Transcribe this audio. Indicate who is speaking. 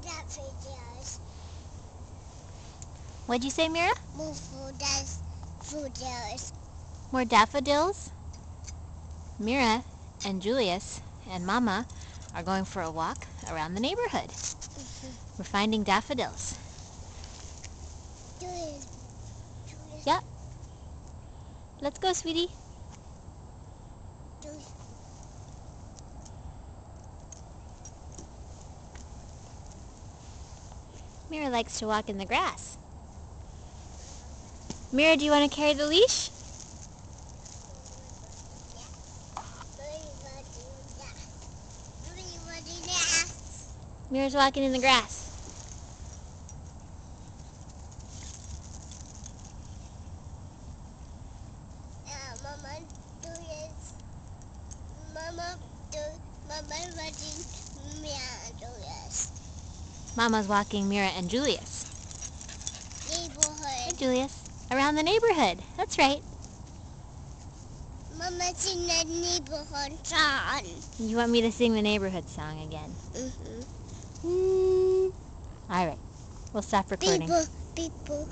Speaker 1: daffodils.
Speaker 2: What'd you say, Mira?
Speaker 1: More daffodils.
Speaker 2: More daffodils? Mira and Julius and Mama are going for a walk around the neighborhood. We're finding daffodils.
Speaker 1: Julius.
Speaker 2: Yep. Let's go, sweetie.
Speaker 1: Julius.
Speaker 2: Mira likes to walk in the grass. Mira, do you want to carry the leash? Mira's walking in the grass. Mama's walking Mira and Julius.
Speaker 1: Neighborhood.
Speaker 2: Hey, Julius. Around the neighborhood. That's right.
Speaker 1: Mama's in the neighborhood song.
Speaker 2: You want me to sing the neighborhood song again? All right. We'll stop recording.
Speaker 1: People.